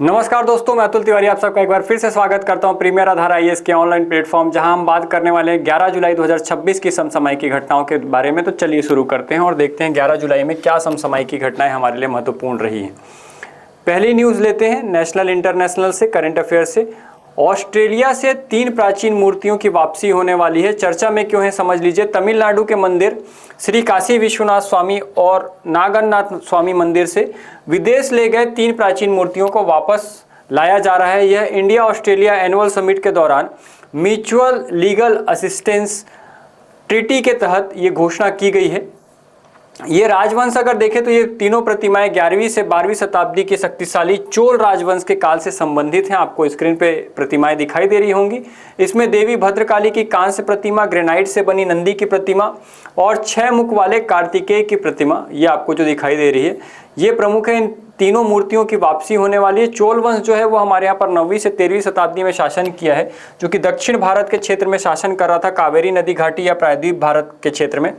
नमस्कार दोस्तों, मैं अतुल तिवारी आप सबका एक बार फिर से स्वागत करता हूं प्रीमियर आधार आईएएस के ऑनलाइन प्लेटफॉर्म, जहां हम बात करने वाले हैं 11 जुलाई 2026 की समसामयिक घटनाओं के बारे में। तो चलिए शुरू करते हैं और देखते हैं 11 जुलाई में क्या समसामयिक घटनाएं हमारे लिए महत्वपूर्ण रही हैं। पहली न्यूज़ लेते हैं नेशनल इंटरनेशनल से, करंट अफेयर से। ऑस्ट्रेलिया से 3 प्राचीन मूर्तियों की वापसी होने वाली है। चर्चा में क्यों है समझ लीजिए। तमिलनाडु के मंदिर श्री काशी विश्वनाथ स्वामी और नागन्नाथ स्वामी मंदिर से विदेश ले गए 3 प्राचीन मूर्तियों को वापस लाया जा रहा है। यह इंडिया ऑस्ट्रेलिया एनुअल समिट के दौरान म्यूचुअल लीगल असिस्टेंस ट्रीटी के तहत ये घोषणा की गई है। ये राजवंश अगर देखें तो ये तीनों प्रतिमाएं 11वीं से 12वीं शताब्दी के शक्तिशाली चोल राजवंश के काल से संबंधित हैं। आपको स्क्रीन पे प्रतिमाएं दिखाई दे रही होंगी। इसमें देवी भद्रकाली की कांस्य प्रतिमा, ग्रेनाइट से बनी नंदी की प्रतिमा और 6 मुख वाले कार्तिकेय की प्रतिमा, ये आपको जो दिखाई दे रही है ये प्रमुख है। इन तीनों मूर्तियों की वापसी होने वाली है। चोल वंश जो है वो हमारे यहाँ पर 9वीं से 13वीं शताब्दी में शासन किया है, जो कि दक्षिण भारत के क्षेत्र में शासन कर रहा था, कावेरी नदी घाटी या प्रायद्वीप भारत के क्षेत्र में,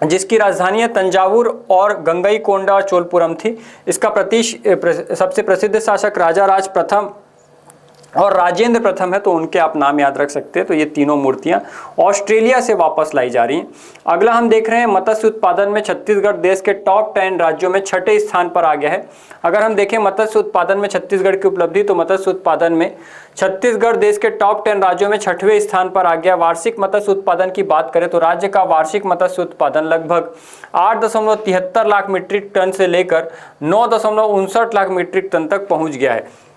जिसकी राजधानियां तंजावुर और गंगईकोंडा और चोलपुरम थी। इसका सबसे प्रसिद्ध शासक राजा राज प्रथम और राजेंद्र प्रथम है, तो उनके आप नाम याद रख सकते हैं। तो ये तीनों मूर्तियां ऑस्ट्रेलिया से वापस लाई जा रही हैं। अगला हम देख रहे हैं मत्स्य उत्पादन में छत्तीसगढ़ देश के टॉप 10 राज्यों में 6ठे स्थान पर आ गया है। अगर हम देखें मत्स्य उत्पादन में छत्तीसगढ़ की उपलब्धि, तो मत्स्य उत्पादन में छत्तीसगढ़ देश के टॉप 10 राज्यों में 6वें स्थान पर आ गया। वार्षिक मत्स्य उत्पादन की बात करें तो राज्य का वार्षिक मत्स्य उत्पादन लगभग 8.73 लाख मीट्रिक टन से लेकर 9.59 लाख मीट्रिक टन तक पहुंच गया है।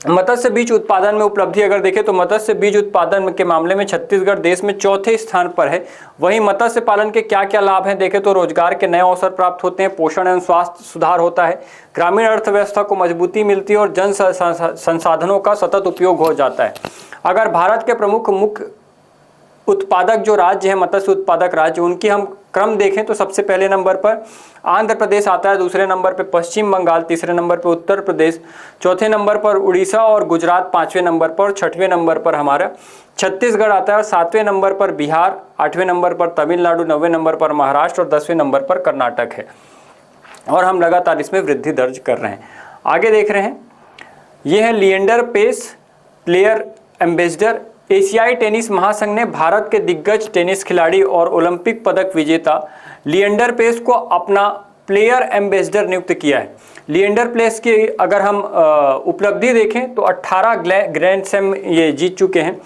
मत्स्य बीज उत्पादन में उपलब्धि अगर देखें तो मत्स्य बीज उत्पादन के मामले में छत्तीसगढ़ देश में 4थे स्थान पर है। वहीं मत्स्य पालन के क्या क्या लाभ हैं देखें तो रोजगार के नए अवसर प्राप्त होते हैं, पोषण एवं स्वास्थ्य सुधार होता है, ग्रामीण अर्थव्यवस्था को मजबूती मिलती है और जन संसाधनों का सतत उपयोग हो जाता है। अगर भारत के प्रमुख मुख्य उत्पादक जो राज्य है, मत्स्य उत्पादक राज्य, उनकी हम क्रम देखें तो सबसे पहले नंबर पर आंध्र प्रदेश आता है, दूसरे नंबर पर पश्चिम बंगाल, तीसरे नंबर पर उत्तर प्रदेश, चौथे नंबर पर उड़ीसा और गुजरात, 5वें नंबर पर, 6वें नंबर पर हमारा छत्तीसगढ़ आता है और 7वें नंबर पर बिहार, 8वें नंबर पर तमिलनाडु, 9वें नंबर पर महाराष्ट्र और 10वें नंबर पर कर्नाटक है। और हम लगातार इसमें वृद्धि दर्ज कर रहे हैं। आगे देख रहे हैं, ये है लिएंडर पेस प्लेयर एम्बेसडर। एशियाई टेनिस महासंघ ने भारत के दिग्गज टेनिस खिलाड़ी और ओलंपिक पदक विजेता लिएंडर पेस को अपना प्लेयर एम्बेसडर नियुक्त किया है। लिएंडर पेस की अगर हम उपलब्धि देखें तो 18 ग्रैंड स्लैम ये जीत चुके हैं।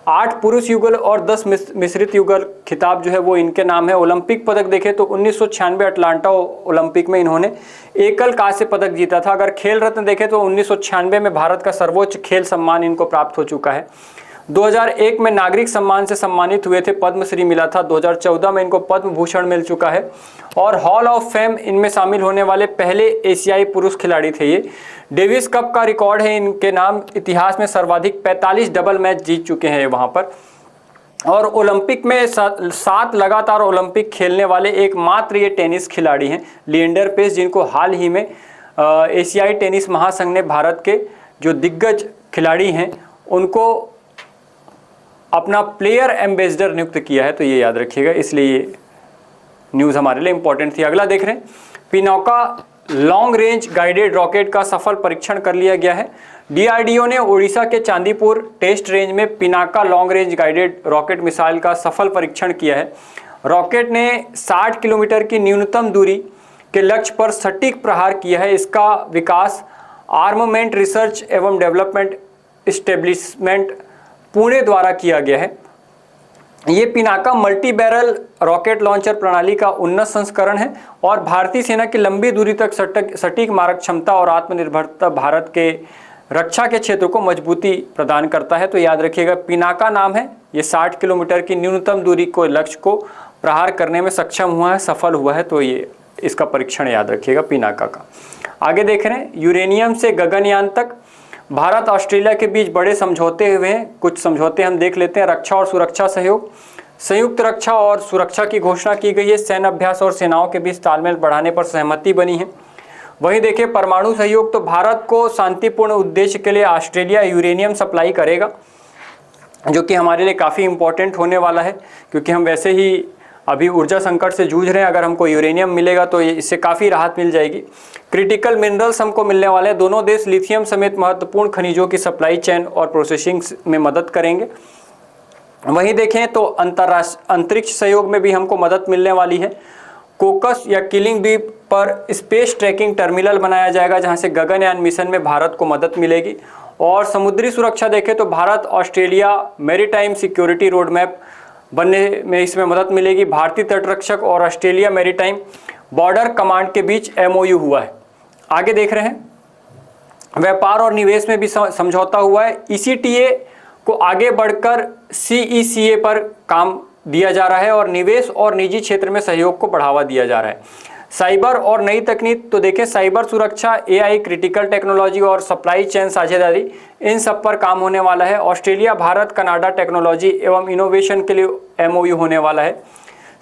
8 पुरुष युगल और 10 मिश्रित युगल खिताब जो है वो इनके नाम है। ओलंपिक पदक देखें तो 1996 अटलांटा ओलंपिक में इन्होंने एकल कांस्य पदक जीता था। अगर खेल रत्न देखें तो 1996 में भारत का सर्वोच्च खेल सम्मान इनको प्राप्त हो चुका है। 2001 में नागरिक सम्मान से सम्मानित हुए थे, पद्मश्री मिला था। 2014 में इनको पद्म भूषण मिल चुका है और हॉल ऑफ फेम इनमें शामिल होने वाले पहले एशियाई पुरुष खिलाड़ी थे ये। डेविस कप का रिकॉर्ड है इनके नाम, इतिहास में सर्वाधिक 45 डबल मैच जीत चुके हैं वहाँ पर। और ओलंपिक में 7 लगातार ओलंपिक खेलने वाले एकमात्र ये टेनिस खिलाड़ी हैं लिएंडर पेस, जिनको हाल ही में एशियाई टेनिस महासंघ ने भारत के जो दिग्गज खिलाड़ी हैं उनको अपना प्लेयर एम्बेसडर नियुक्त किया है। तो ये याद रखिएगा, इसलिए ये न्यूज़ हमारे लिए इंपॉर्टेंट थी। अगला देख रहे हैं, पिनोका लॉन्ग रेंज गाइडेड रॉकेट का सफल परीक्षण कर लिया गया है। डीआरडीओ ने उड़ीसा के चांदीपुर टेस्ट रेंज में Pinaka long range guided rocket missile का सफल परीक्षण किया है। रॉकेट ने 60 किलोमीटर की न्यूनतम दूरी के लक्ष्य पर सटीक प्रहार किया है। इसका विकास आर्ममेंट रिसर्च एवं डेवलपमेंट एस्टेब्लिशमेंट पुणे द्वारा किया गया है। ये Pinaka multi barrel rocket launcher प्रणाली का उन्नत संस्करण है और भारतीय सेना की लंबी दूरी तक सटीक मारक क्षमता और आत्मनिर्भरता भारत के रक्षा के क्षेत्र को मजबूती प्रदान करता है। तो याद रखिएगा, पिनाका नाम है, ये 60 किलोमीटर की न्यूनतम दूरी को लक्ष्य को प्रहार करने में सक्षम हुआ है, सफल हुआ है। तो ये इसका परीक्षण याद रखिएगा पिनाका का। आगे देख रहे हैं, यूरेनियम से गगनयान तक भारत ऑस्ट्रेलिया के बीच बड़े समझौते हुए हैं। कुछ समझौते हम देख लेते हैं। रक्षा और सुरक्षा सहयोग, संयुक्त रक्षा और सुरक्षा की घोषणा की गई है। सैन्य अभ्यास और सेनाओं के बीच तालमेल बढ़ाने पर सहमति बनी है। वहीं देखिए परमाणु सहयोग, तो भारत को शांतिपूर्ण उद्देश्य के लिए ऑस्ट्रेलिया यूरेनियम सप्लाई करेगा, जो कि हमारे लिए काफ़ी इम्पोर्टेंट होने वाला है, क्योंकि हम वैसे ही अभी ऊर्जा संकट से जूझ रहे हैं, अगर हमको यूरेनियम मिलेगा तो इससे काफ़ी राहत मिल जाएगी। क्रिटिकल मिनरल्स हमको मिलने वाले हैं। दोनों देश लिथियम समेत महत्वपूर्ण खनिजों की सप्लाई चेन और प्रोसेसिंग में मदद करेंगे। वहीं देखें तो अंतरिक्ष सहयोग में भी हमको मदद मिलने वाली है। कोकस या किलिंग द्वीप पर स्पेस ट्रैकिंग टर्मिनल बनाया जाएगा, जहां से गगनयान मिशन में भारत को मदद मिलेगी। और समुद्री सुरक्षा देखें तो Bharat Australia maritime security road map बनने में इसमें मदद मिलेगी। भारतीय तटरक्षक और ऑस्ट्रेलिया मैरीटाइम बॉर्डर कमांड के बीच MOU हुआ है। आगे देख रहे हैं, व्यापार और निवेश में भी समझौता हुआ है। ECTA को आगे बढ़कर CECA पर काम दिया जा रहा है और निवेश और निजी क्षेत्र में सहयोग को बढ़ावा दिया जा रहा है। साइबर और नई तकनीक तो देखें, साइबर सुरक्षा, AI, क्रिटिकल टेक्नोलॉजी और सप्लाई चेन साझेदारी, इन सब पर काम होने वाला है। ऑस्ट्रेलिया भारत कनाडा टेक्नोलॉजी एवं इनोवेशन के लिए MOU होने वाला है।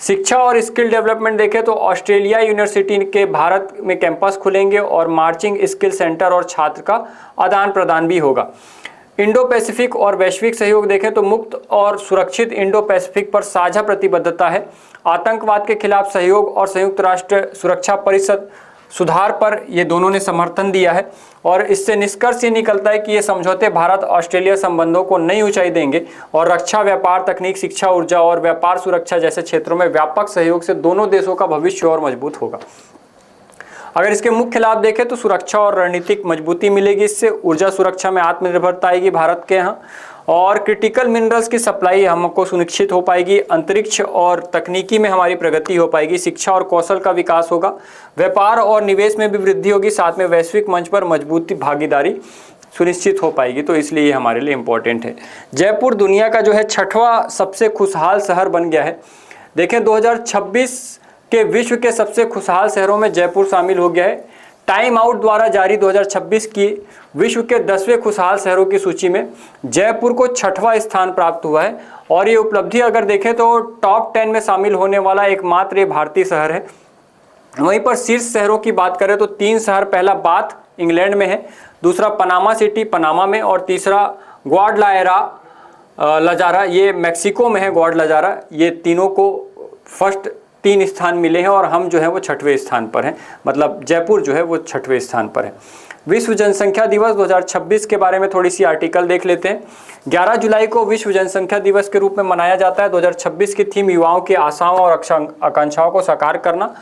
शिक्षा और स्किल डेवलपमेंट देखें तो ऑस्ट्रेलिया यूनिवर्सिटी के भारत में कैंपस खुलेंगे और मार्चिंग स्किल सेंटर और छात्र का आदान प्रदान भी होगा। इंडो पैसिफिक और वैश्विक सहयोग देखें तो मुक्त और सुरक्षित इंडो पैसिफिक पर साझा प्रतिबद्धता है। आतंकवाद के खिलाफ सहयोग और संयुक्त राष्ट्र सुरक्षा परिषद सुधार पर ये दोनों ने समर्थन दिया है। और इससे निष्कर्ष ये निकलता है कि ये समझौते भारत ऑस्ट्रेलिया संबंधों को नई ऊंचाई देंगे और रक्षा, व्यापार, तकनीक, शिक्षा, ऊर्जा और व्यापार सुरक्षा जैसे क्षेत्रों में व्यापक सहयोग से दोनों देशों का भविष्य और मजबूत होगा। अगर इसके मुख्य लाभ देखें तो सुरक्षा और रणनीतिक मजबूती मिलेगी, इससे ऊर्जा सुरक्षा में आत्मनिर्भरता आएगी भारत के यहाँ, और क्रिटिकल मिनरल्स की सप्लाई हमको सुनिश्चित हो पाएगी। अंतरिक्ष और तकनीकी में हमारी प्रगति हो पाएगी। शिक्षा और कौशल का विकास होगा। व्यापार और निवेश में भी वृद्धि होगी। साथ में वैश्विक मंच पर मजबूती भागीदारी सुनिश्चित हो पाएगी। तो इसलिए ये हमारे लिए इम्पोर्टेंट है। जयपुर दुनिया का जो है 6वां सबसे खुशहाल शहर बन गया है। देखें 2026 के विश्व के सबसे खुशहाल शहरों में जयपुर शामिल हो गया है। टाइम आउट द्वारा जारी 2026 की विश्व के 10वें खुशहाल शहरों की सूची में जयपुर को 6वां स्थान प्राप्त हुआ है। और ये उपलब्धि अगर देखें तो टॉप 10 में शामिल होने वाला एकमात्र ये भारतीय शहर है। वहीं पर शीर्ष शहरों की बात करें तो 3 शहर, पहला बाथ इंग्लैंड में है, दूसरा पनामा सिटी पनामा में, और तीसरा ग्वाडलाजारा ये मैक्सिको में है। ग्वाडलाजारा, ये तीनों को फर्स्ट 3 स्थान मिले हैं और हम जो है वो 6वें स्थान पर हैं। मतलब जयपुर जो है वो 6वें स्थान पर है। विश्व जनसंख्या दिवस 2026 के बारे में थोड़ी सी आर्टिकल देख लेते हैं। 11 जुलाई को विश्व जनसंख्या दिवस के रूप में मनाया जाता है। 2026 की थीम युवाओं की आशाओं और आकांक्षाओं को साकार करना,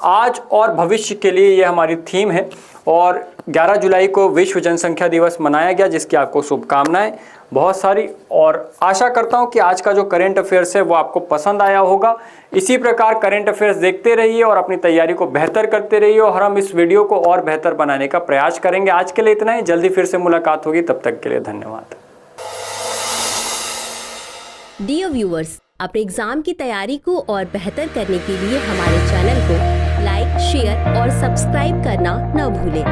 आज और भविष्य के लिए ये हमारी थीम है। और 11 जुलाई को विश्व जनसंख्या दिवस मनाया गया, जिसकी आपको शुभकामनाएं बहुत सारी। और आशा करता हूं कि आज का जो करंट अफेयर्स है वो आपको पसंद आया होगा। इसी प्रकार करंट अफेयर्स देखते रहिए और अपनी तैयारी को बेहतर करते रहिए, और हम इस वीडियो को और बेहतर बनाने का प्रयास करेंगे। आज के लिए इतना ही, जल्दी फिर से मुलाकात होगी, तब तक के लिए धन्यवाद। डियर व्यूअर्स, अपने एग्जाम की तैयारी को और बेहतर करने के लिए हमारे चैनल को लाइक, शेयर और सब्सक्राइब करना न भूलें।